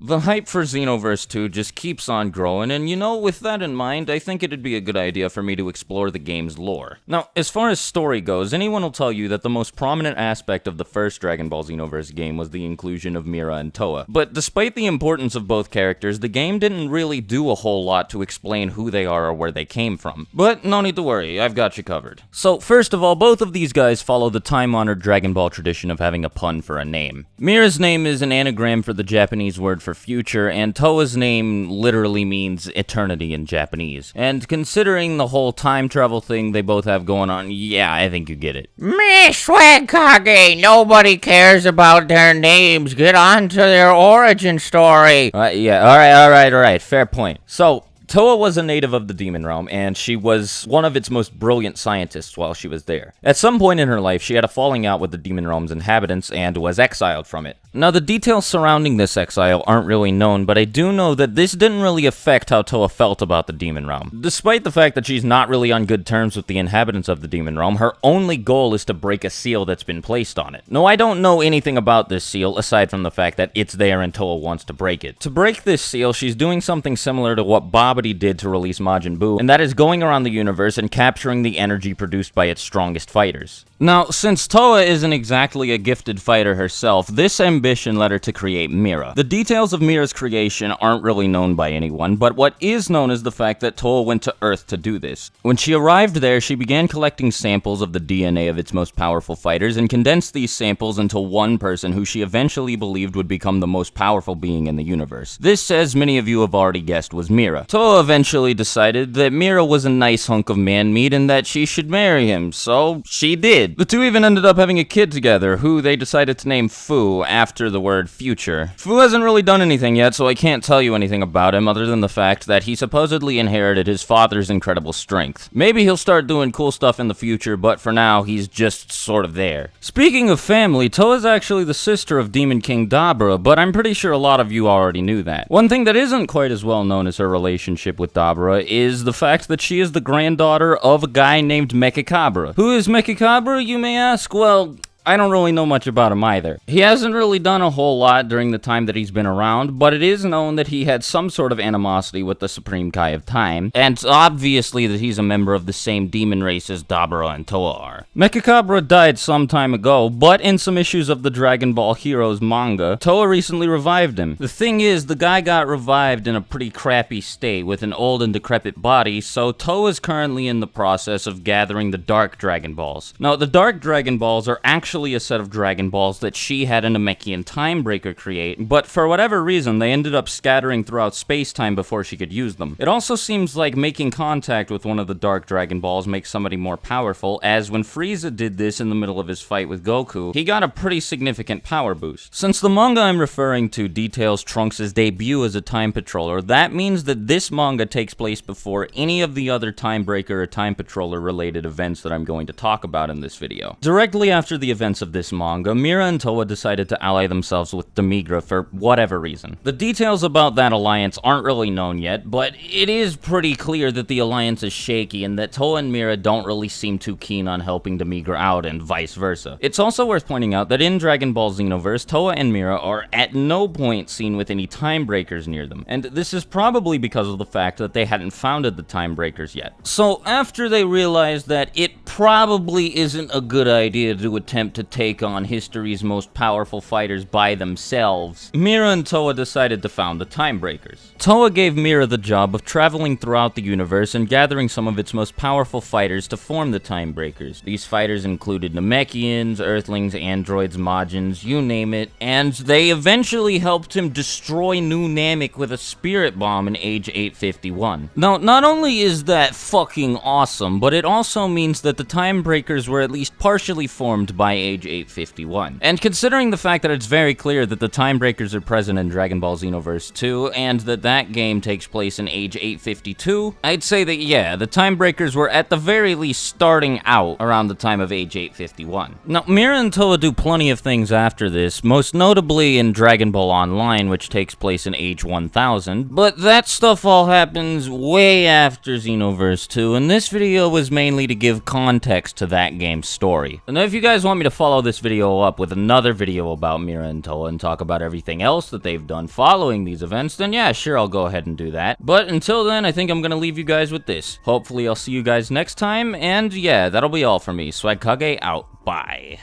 The hype for Xenoverse 2 just keeps on growing, and you know, with that in mind, I think it'd be a good idea for me to explore the game's lore. Now, as far as story goes, anyone will tell you that the most prominent aspect of the first Dragon Ball Xenoverse game was the inclusion of Mira and Towa. But despite the importance of both characters, the game didn't really do a whole lot to explain who they are or where they came from. But no need to worry, I've got you covered. So, first of all, both of these guys follow the time-honored Dragon Ball tradition of having a pun for a name. Mira's name is an anagram for the Japanese word for future, and Towa's name literally means eternity in Japanese. And considering the whole time travel thing they both have going on, yeah, I think you get it. Meh, Swagkage, nobody cares about their names. Get on to their origin story. Yeah, alright, fair point. So, Towa was a native of the Demon Realm, and she was one of its most brilliant scientists while she was there. At some point in her life, she had a falling out with the Demon Realm's inhabitants and was exiled from it. Now, the details surrounding this exile aren't really known, but I do know that this didn't really affect how Towa felt about the Demon Realm. Despite the fact that she's not really on good terms with the inhabitants of the Demon Realm, her only goal is to break a seal that's been placed on it. No, I don't know anything about this seal, aside from the fact that it's there and Towa wants to break it. To break this seal, she's doing something similar to what Babidi did to release Majin Buu, and that is going around the universe and capturing the energy produced by its strongest fighters. Now, since Towa isn't exactly a gifted fighter herself, this ambition led her to create Mira. The details of Mira's creation aren't really known by anyone, but what is known is the fact that Towa went to Earth to do this. When she arrived there, she began collecting samples of the DNA of its most powerful fighters and condensed these samples into one person who she eventually believed would become the most powerful being in the universe. This, as many of you have already guessed, was Mira. Towa eventually decided that Mira was a nice hunk of man meat and that she should marry him, so she did. The two even ended up having a kid together, who they decided to name Fu, after the word future. Fu hasn't really done anything yet, so I can't tell you anything about him other than the fact that he supposedly inherited his father's incredible strength. Maybe he'll start doing cool stuff in the future, but for now, he's just sort of there. Speaking of family, Towa's actually the sister of Demon King Dabra, but I'm pretty sure a lot of you already knew that. One thing that isn't quite as well known as her relationship with Dabra is the fact that she is the granddaughter of a guy named Mecha Cobra. Who is Mecha Cobra, you may ask? Well, I don't really know much about him either. He hasn't really done a whole lot during the time that he's been around, but it is known that he had some sort of animosity with the Supreme Kai of Time, and obviously that he's a member of the same demon race as Dabra and Towa are. Mecha Cobra died some time ago, but in some issues of the Dragon Ball Heroes manga, Towa recently revived him. The thing is, the guy got revived in a pretty crappy state with an old and decrepit body, so Towa's currently in the process of gathering the Dark Dragon Balls. Now, the Dark Dragon Balls are actually a set of Dragon Balls that she had a Namekian Timebreaker create, but for whatever reason, they ended up scattering throughout space-time before she could use them. It also seems like making contact with one of the Dark Dragon Balls makes somebody more powerful, as when Frieza did this in the middle of his fight with Goku, he got a pretty significant power boost. Since the manga I'm referring to details Trunks' debut as a Time Patroller, that means that this manga takes place before any of the other Timebreaker or Time Patroller related events that I'm going to talk about in this video. Directly after the events of this manga, Mira and Towa decided to ally themselves with Demigra for whatever reason. The details about that alliance aren't really known yet, but it is pretty clear that the alliance is shaky and that Towa and Mira don't really seem too keen on helping Demigra out and vice versa. It's also worth pointing out that in Dragon Ball Xenoverse, Towa and Mira are at no point seen with any time breakers near them, and this is probably because of the fact that they hadn't founded the time breakers yet. So after they realized that it probably isn't a good idea to attempt to take on history's most powerful fighters by themselves, Mira and Towa decided to found the Timebreakers. Towa gave Mira the job of traveling throughout the universe and gathering some of its most powerful fighters to form the Timebreakers. These fighters included Namekians, Earthlings, androids, Majins, you name it, and they eventually helped him destroy New Namek with a spirit bomb in Age 851. Now, not only is that fucking awesome, but it also means that the Timebreakers were at least partially formed by Age 851. And considering the fact that it's very clear that the Timebreakers are present in Dragon Ball Xenoverse 2, and that game takes place in Age 852, I'd say that, yeah, the Timebreakers were at the very least starting out around the time of Age 851. Now, Mira and Towa do plenty of things after this, most notably in Dragon Ball Online, which takes place in Age 1000, but that stuff all happens way after Xenoverse 2, and this video was mainly to give context to that game's story. And if you guys want me me to follow this video up with another video about Mira and Towa and talk about everything else that they've done following these events, then yeah, sure, I'll go ahead and do that. But until then, I think I'm gonna leave you guys with this. Hopefully I'll see you guys next time, and yeah, that'll be all for me. Swagkage out. Bye.